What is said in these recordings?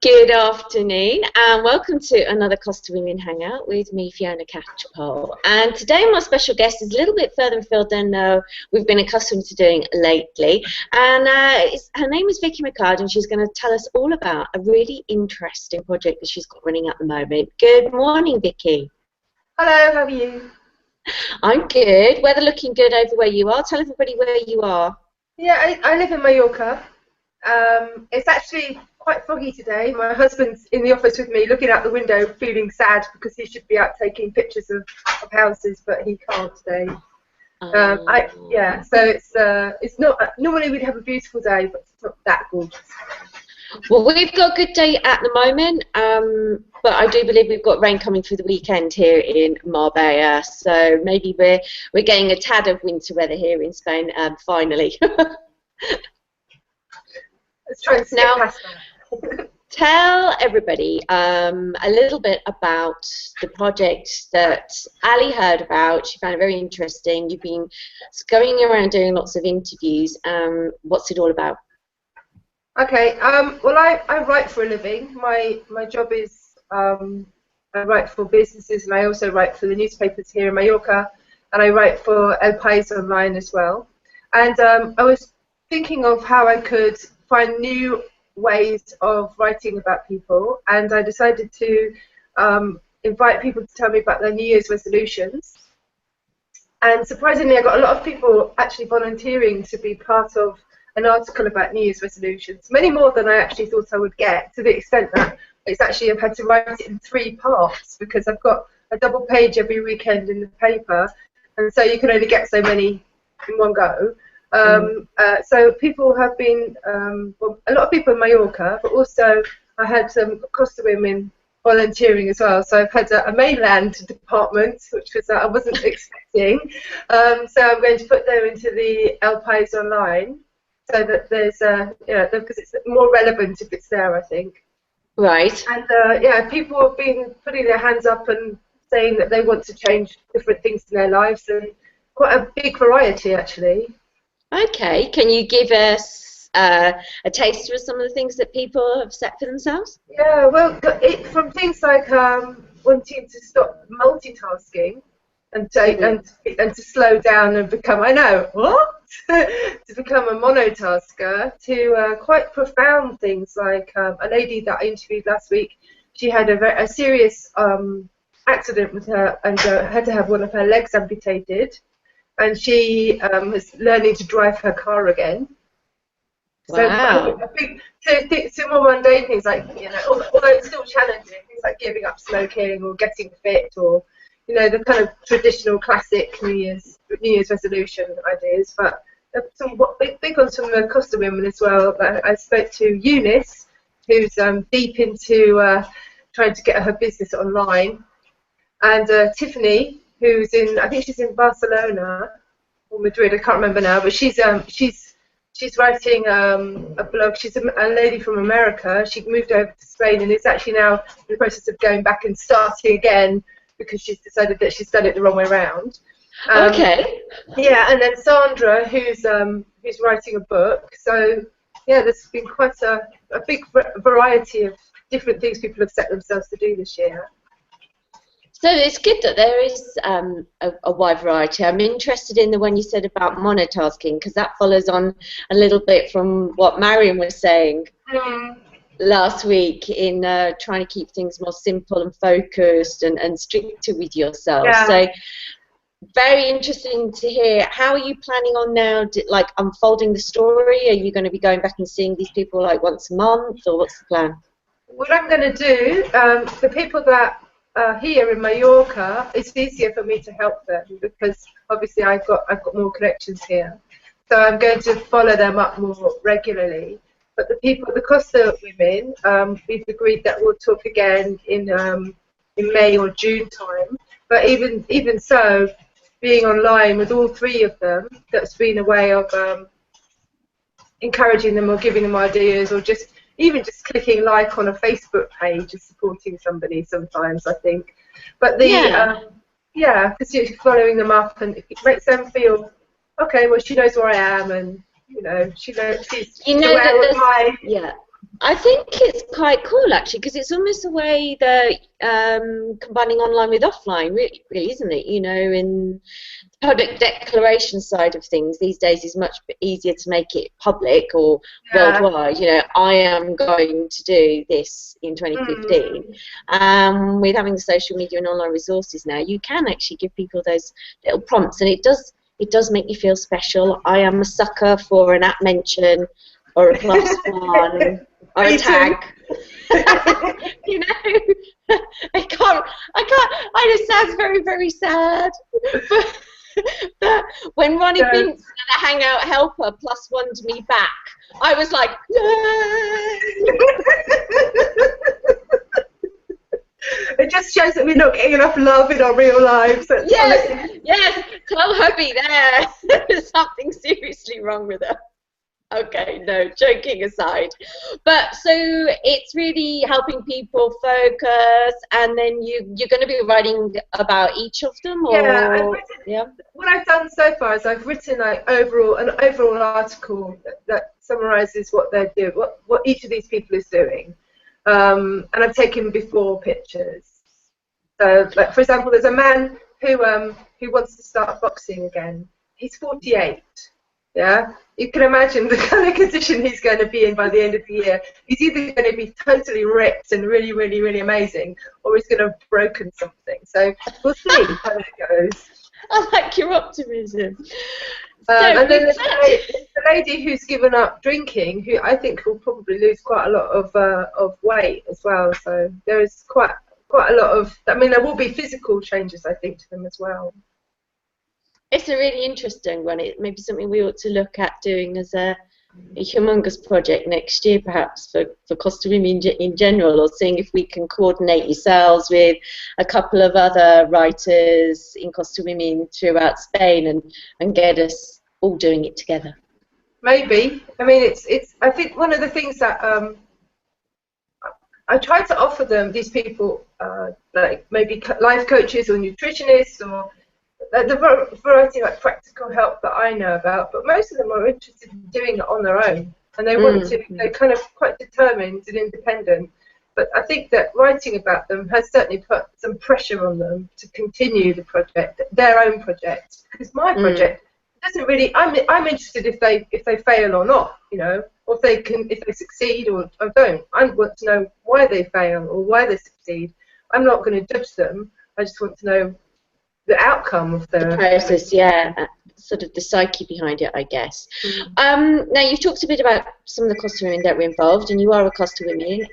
Good afternoon and welcome to another Costa Women Hangout with me, Fiona Catchpole. And today my special guest is a little bit further afield than we've been accustomed to doing lately. And her name is Vicki McLeod, and she's going to tell us all about a really interesting project that she's got running at the moment. Good morning, Vicki. Hello, how are you? I'm good. Weather looking good over where you are. Tell everybody where you are. Yeah, I live in Mallorca. It's actually quite foggy today. My husband's in the office with me, looking out the window, feeling sad because he should be out taking pictures of houses, but he can't today. So it's not. Normally we'd have a beautiful day, but it's not that gorgeous. Well, we've got a good day at the moment, but I do believe we've got rain coming through the weekend here in Marbella, so maybe we're getting a tad of winter weather here in Spain finally. Let's try and skip past that. Tell everybody a little bit about the project that Ali heard about. She found it very interesting. You've been going around doing lots of interviews. What's it all about? Okay. Well, I write for a living. My job is I write for businesses, and I also write for the newspapers here in Mallorca, and I write for El País online as well. And I was thinking of how I could find new ways of writing about people, and I decided to invite people to tell me about their New Year's resolutions. And surprisingly, I got a lot of people actually volunteering to be part of an article about New Year's resolutions, many more than I actually thought I would get, to the extent that it's actually I've had to write it in 3 parts because I've got a double page every weekend in the paper, and so you can only get so many in one go. So people have been, well, a lot of people in Mallorca, but also I had some Costa Women volunteering as well. So I've had a mainland department, which was I wasn't expecting. So I'm going to put them into the El País online, so that there's, because it's more relevant if it's there, I think. Right. And people have been putting their hands up and saying that they want to change different things in their lives, and quite a big variety actually. Okay, can you give us a taster of some of the things that people have set for themselves? Yeah, well, from things like wanting to stop multitasking and to slow down and become, I know, what? to become a monotasker, to quite profound things like a lady that I interviewed last week. She had a serious accident with her and had to have one of her legs amputated. And she was learning to drive her car again. Wow. So more mundane things like, although it's still challenging, things like giving up smoking or getting fit, or, the kind of traditional classic New Year's resolution ideas. But some big ones from the Costa Women as well. I spoke to Eunice, who's deep into trying to get her business online, and Tiffany, who's I think she's in Barcelona or Madrid, I can't remember now, but she's writing a blog. She's a lady from America. She moved over to Spain and is actually now in the process of going back and starting again because she's decided that she's done it the wrong way around. Okay. Yeah, and then Sandra, who's writing a book. So yeah, there's been quite a big variety of different things people have set themselves to do this year. So it's good that there is a wide variety. I'm interested in the one you said about monotasking, because that follows on a little bit from what Marion was saying last week in trying to keep things more simple and focused and stricter with yourself. Yeah. So very interesting to hear. How are you planning on now, like unfolding the story? Are you going to be going back and seeing these people like once a month, or what's the plan? What I'm going to do, the people that here in Mallorca, it's easier for me to help them because obviously I've got more connections here, so I'm going to follow them up more regularly. But the Costa Women, we've agreed that we'll talk again in May or June time. But even so, being online with all 3 of them, that's been a way of encouraging them or giving them ideas, or even just clicking like on a Facebook page is supporting somebody sometimes, I think. But because you're following them up and it makes them feel, okay, well, she knows where I am, and she knows she's aware of my I think it's quite cool actually, because it's almost a way that combining online with offline, really, isn't it? You know, in the public declaration side of things these days is much easier to make it public or worldwide. You know, I am going to do this in 2015. With having the social media and online resources now, you can actually give people those little prompts, and it does make you feel special. I am a sucker for an at mention or a +1 or a tag. You know, I can't. I know it sounds very, very sad, but when Ronnie Vincent at a Hangout Helper +1'd me back, I was like, yay! It just shows that we're not getting enough love in our real lives. Yes. Tell hubby there's something seriously wrong with her. Okay, no, joking aside. But so it's really helping people focus, and then you're going to be writing about each of them, or what I've done so far is I've written like an overall article that summarises what they're doing, what each of these people is doing, and I've taken before pictures. So, like for example, there's a man who wants to start boxing again. He's 48. Yeah, you can imagine the kind of condition he's going to be in by the end of the year. He's either going to be totally ripped and really, really, really amazing, or he's going to have broken something. So we'll see how it goes. I like your optimism. And then there's the lady who's given up drinking, who I think will probably lose quite a lot of weight as well. So there is quite a lot of. I mean, there will be physical changes, I think, to them as well. It's a really interesting one. It may be something we ought to look at doing as a humongous project next year, perhaps for Costa Women in general, or seeing if we can coordinate yourselves with a couple of other writers in Costa Women throughout Spain and get us all doing it together. Maybe. I mean, it's. I think one of the things that I try to offer these people, like maybe life coaches or nutritionists or the variety of like practical help that I know about, but most of them are interested in doing it on their own, and they want to. They're kind of quite determined and independent. But I think that writing about them has certainly put some pressure on them to continue the project, their own project, because my project doesn't really. I'm interested if they fail or not, you know, or if they succeed or don't. I want to know why they fail or why they succeed. I'm not going to judge them. I just want to know the outcome of the process, sort of the psyche behind it, I guess. Now, you've talked a bit about some of the Costa Women that were involved, and you are a Costa Women.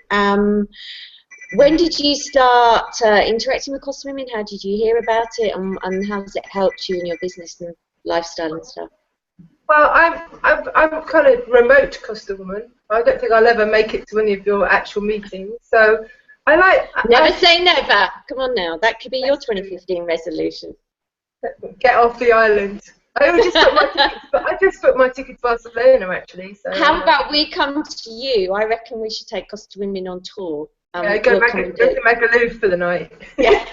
When did you start interacting with Costa Women? How did you hear about it, and how has it helped you in your business and lifestyle and stuff? Well, I'm kind of remote Costa Woman. I don't think I'll ever make it to any of your actual meetings, so Never say never. Come on now. That could be your 2015 resolution. Get off the island. I just booked my ticket to Barcelona, actually. So, how about we come to you? I reckon we should take Costa Women on tour. Go to Magaluf for the night. Yeah.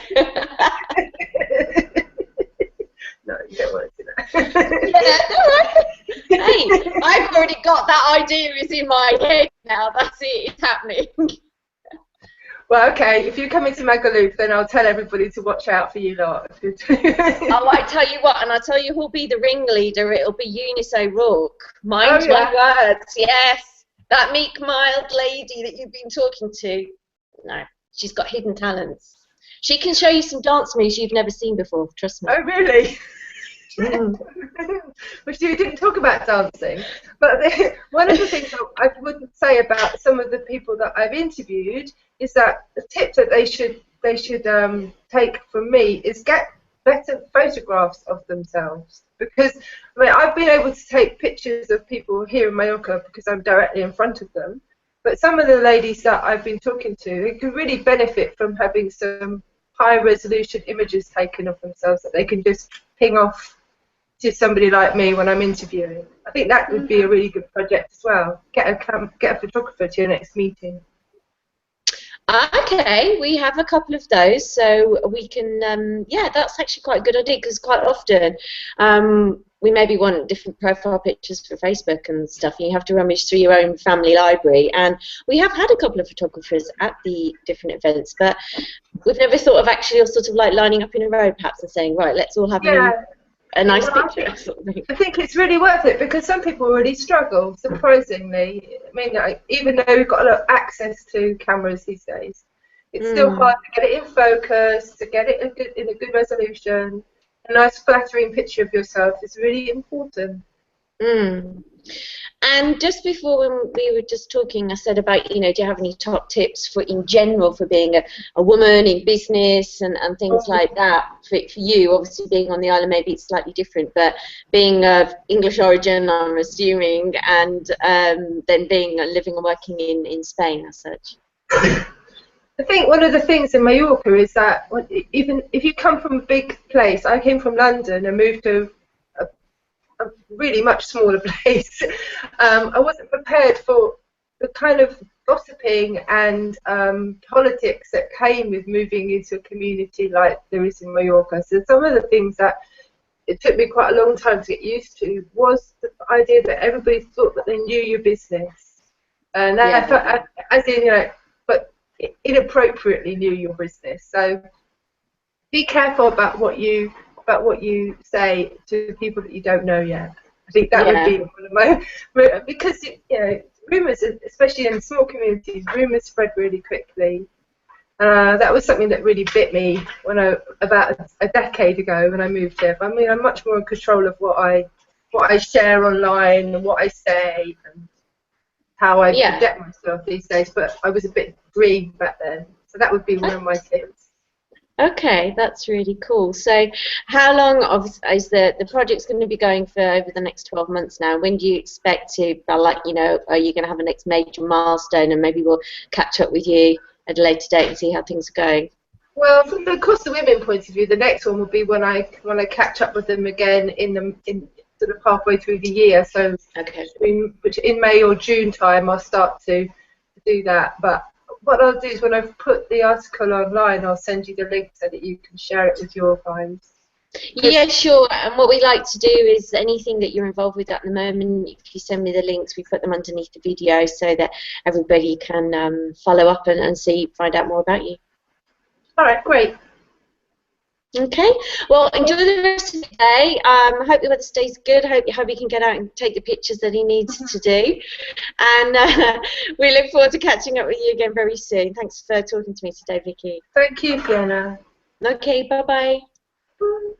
No, you don't want to do that. Hey, I've already got that idea is in my head now. That's it. It's happening. Well, okay, if you come into Magaluf, then I'll tell everybody to watch out for you lot. Oh, I tell you what, and I'll tell you who'll be the ringleader. It'll be Eunice O'Rourke. Mind my words, yes. That meek, mild lady that you've been talking to. No, she's got hidden talents. She can show you some dance moves you've never seen before, trust me. Oh, really? Which you didn't talk about dancing, but one of the things I would say about some of the people that I've interviewed is that the tip that they should take from me is get better photographs of themselves, because I mean I've been able to take pictures of people here in Mallorca because I'm directly in front of them, but some of the ladies that I've been talking to, they could really benefit from having some high resolution images taken of themselves that they can just ping off to somebody like me when I'm interviewing. I think that would be a really good project as well. Get a photographer to your next meeting. Okay, we have a couple of those, so we can, yeah, that's actually quite a good idea because quite often we maybe want different profile pictures for Facebook and stuff, and you have to rummage through your own family library. And we have had a couple of photographers at the different events, but we've never thought of actually sort of like lining up in a row perhaps and saying, right, let's all have Yeah. a nice Well, picture sort of thing. I think it's really worth it because some people really struggle, surprisingly. I mean, like, even though we've got a lot of access to cameras these days, it's still hard to get it in focus, to get it in a good resolution. A nice flattering picture of yourself is really important. Mm. And just before when we were just talking, I said about, do you have any top tips for in general for being a woman in business and things like that? For you, obviously being on the island, maybe it's slightly different, but being of English origin, I'm assuming, and then being living and working in Spain as such. I think one of the things in Mallorca is that even if you come from a big place, I came from London and moved to a really much smaller place. I wasn't prepared for the kind of gossiping and politics that came with moving into a community like there is in Mallorca. So some of the things that it took me quite a long time to get used to was the idea that everybody thought that they knew your business, and I felt, as in, but inappropriately knew your business. So be careful about what you say to people that you don't know yet. I think that would be one of my, because rumours, especially in small communities, rumours spread really quickly. That was something that really bit me about a decade ago when I moved here. I mean, I'm much more in control of what I share online and what I say and how I project myself these days. But I was a bit green back then, so that would be one of my tips. Okay, that's really cool. So how long is the project's going to be going for over the next 12 months now? When do you expect to, are you going to have a next major milestone, and maybe we'll catch up with you at a later date and see how things are going? Well, from the Costa Women point of view, the next one will be when I catch up with them again in sort of halfway through the year. So in May or June time, I'll start to do that. But what I'll do is when I've put the article online, I'll send you the link so that you can share it with your clients. Yeah, sure. And what we like to do is anything that you're involved with at the moment, if you send me the links, we put them underneath the video so that everybody can follow up and find out more about you. All right, great. Okay, well, enjoy the rest of the day. I hope the weather stays good. Hope he can get out and take the pictures that he needs to do. And we look forward to catching up with you again very soon. Thanks for talking to me today, Vicki. Thank you, Fiona. Okay, bye-bye. Bye.